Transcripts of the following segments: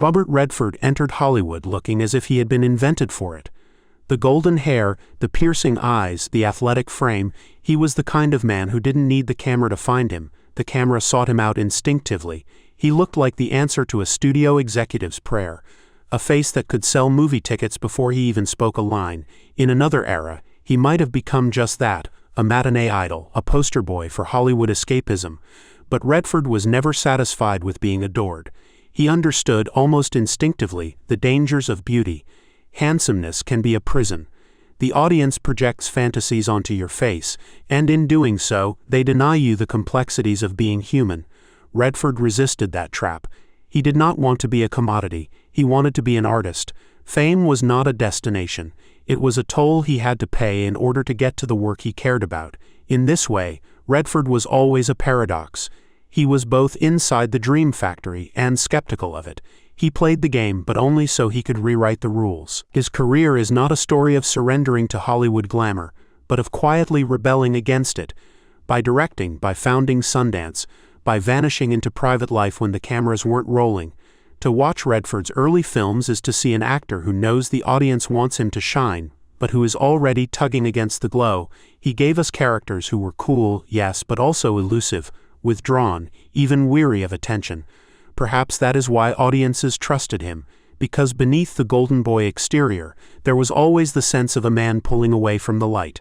Robert Redford entered Hollywood looking as if he had been invented for it. The golden hair, the piercing eyes, the athletic frame, he was the kind of man who didn't need the camera to find him. The camera sought him out instinctively. He looked like the answer to a studio executive's prayer, a face that could sell movie tickets before he even spoke a line. In another era, he might have become just that, a matinee idol, a poster boy for Hollywood escapism. But Redford was never satisfied with being adored. He understood, almost instinctively, the dangers of beauty. Handsomeness can be a prison. The audience projects fantasies onto your face, and in doing so, they deny you the complexities of being human. Redford resisted that trap. He did not want to be a commodity. He wanted to be an artist. Fame was not a destination. It was a toll he had to pay in order to get to the work he cared about. In this way, Redford was always a paradox. He was both inside the dream factory and skeptical of it. He played the game, but only so he could rewrite the rules. His career is not a story of surrendering to Hollywood glamour, but of quietly rebelling against it. By directing, by founding Sundance, by vanishing into private life when the cameras weren't rolling. To watch Redford's early films is to see an actor who knows the audience wants him to shine, but who is already tugging against the glow. He gave us characters who were cool, yes, but also elusive, withdrawn, even weary of attention. Perhaps that is why audiences trusted him, because beneath the golden boy exterior, there was always the sense of a man pulling away from the light.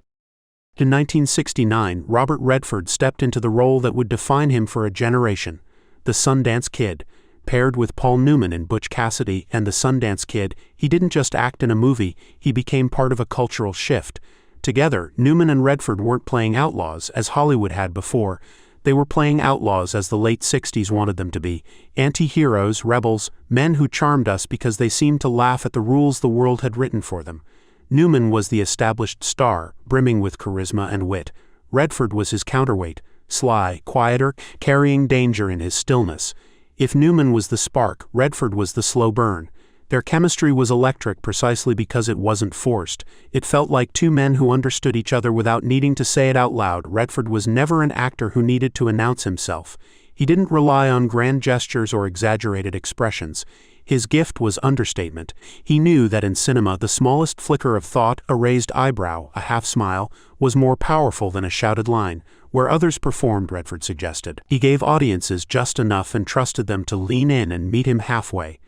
In 1969, Robert Redford stepped into the role that would define him for a generation, the Sundance Kid. Paired with Paul Newman in Butch Cassidy and the Sundance Kid, he didn't just act in a movie, he became part of a cultural shift. Together, Newman and Redford weren't playing outlaws, as Hollywood had before. They were playing outlaws as the late 60s wanted them to be, anti-heroes, rebels, men who charmed us because they seemed to laugh at the rules the world had written for them. Newman was the established star, brimming with charisma and wit. Redford was his counterweight, sly, quieter, carrying danger in his stillness. If Newman was the spark, Redford was the slow burn. Their chemistry was electric precisely because it wasn't forced. It felt like two men who understood each other without needing to say it out loud. Redford was never an actor who needed to announce himself. He didn't rely on grand gestures or exaggerated expressions. His gift was understatement. He knew that in cinema the smallest flicker of thought, a raised eyebrow, a half-smile, was more powerful than a shouted line. Where others performed, Redford suggested, he gave audiences just enough and trusted them to lean in and meet him halfway.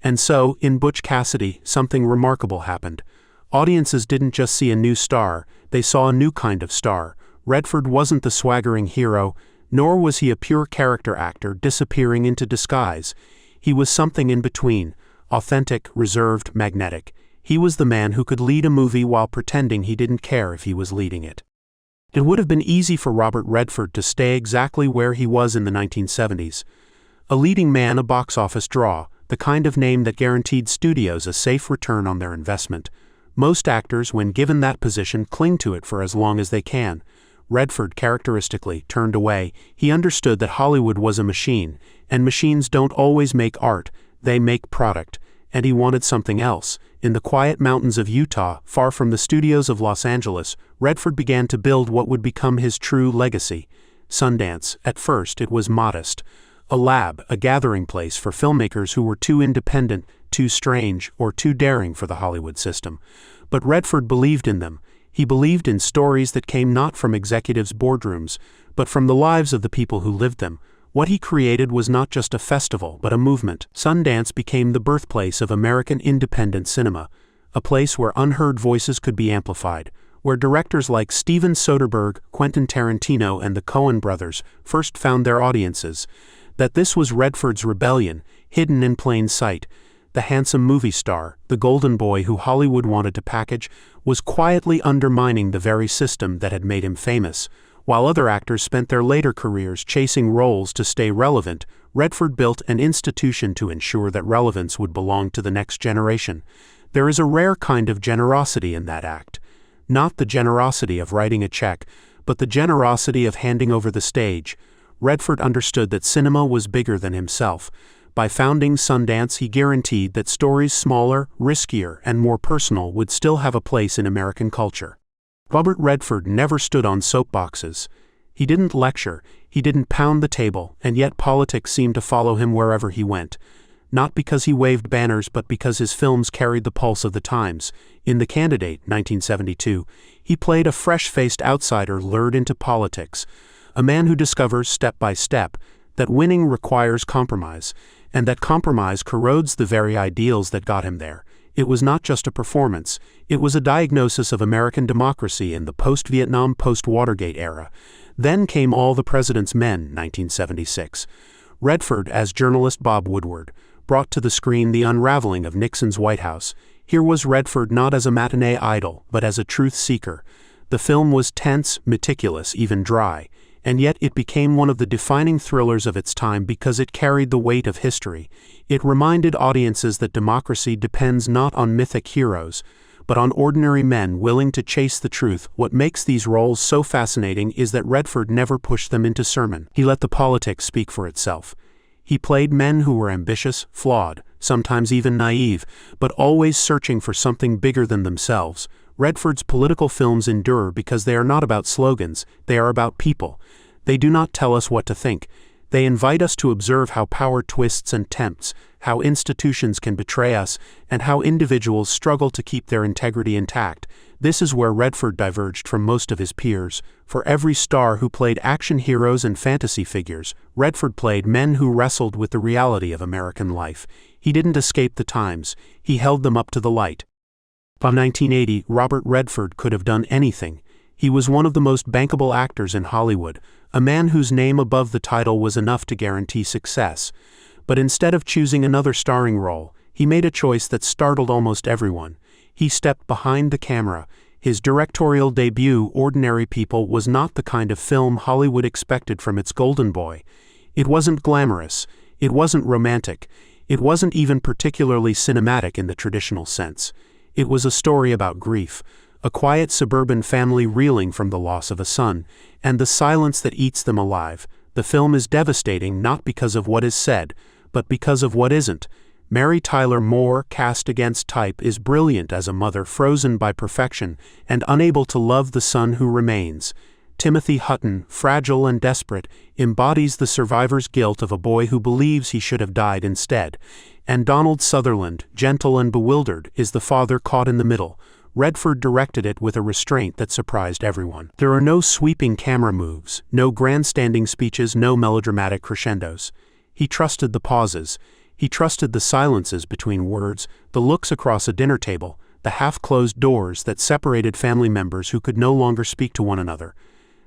And so, in Butch Cassidy, something remarkable happened. Audiences didn't just see a new star, they saw a new kind of star. Redford wasn't the swaggering hero, nor was he a pure character actor disappearing into disguise. He was something in between, authentic, reserved, magnetic. He was the man who could lead a movie while pretending he didn't care if he was leading it. It would have been easy for Robert Redford to stay exactly where he was in the 1970s. A leading man, a box office draw, the kind of name that guaranteed studios a safe return on their investment. Most actors, when given that position, cling to it for as long as they can. Redford characteristically turned away. He understood that Hollywood was a machine, and machines don't always make art, they make product. And he wanted something else. In the quiet mountains of Utah, far from the studios of Los Angeles, Redford began to build what would become his true legacy. Sundance, at first, it was modest. A lab, a gathering place for filmmakers who were too independent, too strange, or too daring for the Hollywood system. But Redford believed in them. He believed in stories that came not from executives' boardrooms, but from the lives of the people who lived them. What he created was not just a festival, but a movement. Sundance became the birthplace of American independent cinema, a place where unheard voices could be amplified, where directors like Steven Soderbergh, Quentin Tarantino, and the Coen brothers first found their audiences. That this was Redford's rebellion, hidden in plain sight. The handsome movie star, the golden boy who Hollywood wanted to package, was quietly undermining the very system that had made him famous. While other actors spent their later careers chasing roles to stay relevant, Redford built an institution to ensure that relevance would belong to the next generation. There is a rare kind of generosity in that act. Not the generosity of writing a check, but the generosity of handing over the stage. Redford understood that cinema was bigger than himself. By founding Sundance, he guaranteed that stories smaller, riskier, and more personal would still have a place in American culture. Robert Redford never stood on soapboxes. He didn't lecture, he didn't pound the table, and yet politics seemed to follow him wherever he went. not because he waved banners but because his films carried the pulse of the times. In The Candidate, 1972, he played a fresh-faced outsider lured into politics, a man who discovers, step by step, that winning requires compromise, and that compromise corrodes the very ideals that got him there. It was not just a performance, it was a diagnosis of American democracy in the post-Vietnam, post-Watergate era. Then came All the President's Men, 1976. Redford, as journalist Bob Woodward, brought to the screen the unraveling of Nixon's White House. Here was Redford not as a matinee idol, but as a truth seeker. The film was tense, meticulous, even dry, and yet it became one of the defining thrillers of its time because it carried the weight of history. It reminded audiences that democracy depends not on mythic heroes, but on ordinary men willing to chase the truth. What makes these roles so fascinating is that Redford never pushed them into sermon. He let the politics speak for itself. He played men who were ambitious, flawed, sometimes even naive, but always searching for something bigger than themselves. Redford's political films endure because they are not about slogans, they are about people. They do not tell us what to think. They invite us to observe how power twists and tempts, how institutions can betray us, and how individuals struggle to keep their integrity intact. This is where Redford diverged from most of his peers. For every star who played action heroes and fantasy figures, Redford played men who wrestled with the reality of American life. He didn't escape the times, he held them up to the light. By 1980, Robert Redford could have done anything. He was one of the most bankable actors in Hollywood, a man whose name above the title was enough to guarantee success. But instead of choosing another starring role, he made a choice that startled almost everyone. He stepped behind the camera. His directorial debut, Ordinary People, was not the kind of film Hollywood expected from its golden boy. It wasn't glamorous. It wasn't romantic. It wasn't even particularly cinematic in the traditional sense. It was a story about grief, a quiet suburban family reeling from the loss of a son, and the silence that eats them alive. The film is devastating not because of what is said, but because of what isn't. Mary Tyler Moore, cast against type, is brilliant as a mother frozen by perfection and unable to love the son who remains. Timothy Hutton, fragile and desperate, embodies the survivor's guilt of a boy who believes he should have died instead. And Donald Sutherland, gentle and bewildered, is the father caught in the middle. Redford directed it with a restraint that surprised everyone. There are no sweeping camera moves, no grandstanding speeches, no melodramatic crescendos. He trusted the pauses. He trusted the silences between words, the looks across a dinner table, the half-closed doors that separated family members who could no longer speak to one another.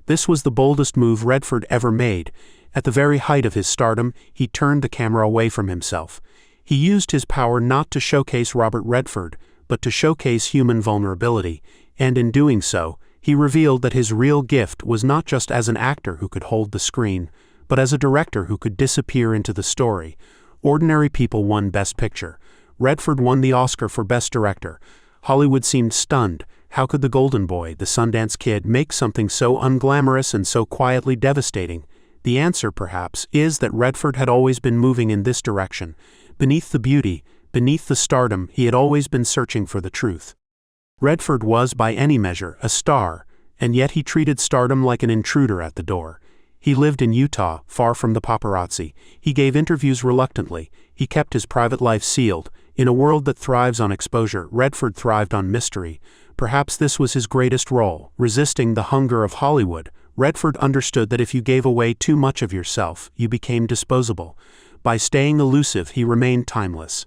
This was the boldest move Redford ever made. At the very height of his stardom, he turned the camera away from himself. He used his power not to showcase Robert Redford, but to showcase human vulnerability, and in doing so, he revealed that his real gift was not just as an actor who could hold the screen, but as a director who could disappear into the story. Ordinary People won Best Picture. Redford won the Oscar for Best Director. Hollywood seemed stunned. How could the Golden Boy, the Sundance Kid, make something so unglamorous and so quietly devastating? The answer, perhaps, is that Redford had always been moving in this direction. Beneath the beauty, beneath the stardom, he had always been searching for the truth. Redford was, by any measure, a star, and yet he treated stardom like an intruder at the door. He lived in Utah, far from the paparazzi. He gave interviews reluctantly. He kept his private life sealed. In a world that thrives on exposure, Redford thrived on mystery. Perhaps this was his greatest role, resisting the hunger of Hollywood. Redford understood that if you gave away too much of yourself, you became disposable. By staying elusive, he remained timeless.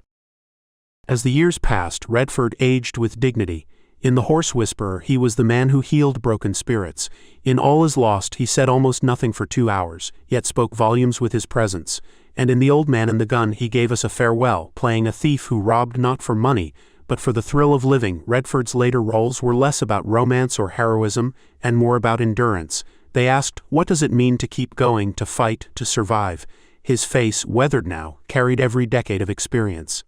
As the years passed, Redford aged with dignity. In The Horse Whisperer, he was the man who healed broken spirits. In All Is Lost, he said almost nothing for 2 hours, yet spoke volumes with his presence. And in The Old Man and the Gun, he gave us a farewell, playing a thief who robbed not for money, but for the thrill of living. Redford's later roles were less about romance or heroism, and more about endurance. They asked, what does it mean to keep going, to fight, to survive? His face, weathered now, carried every decade of experience.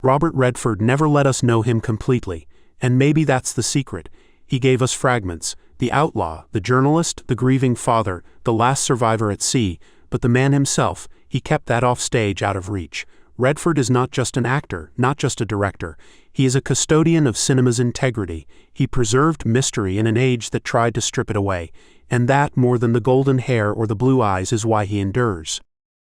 Robert Redford never let us know him completely. And maybe that's the secret. He gave us fragments, the outlaw, the journalist, the grieving father, the last survivor at sea, but the man himself, he kept that off stage, out of reach. Redford is not just an actor, not just a director. He is a custodian of cinema's integrity. He preserved mystery in an age that tried to strip it away. And that, more than the golden hair or the blue eyes, is why he endures.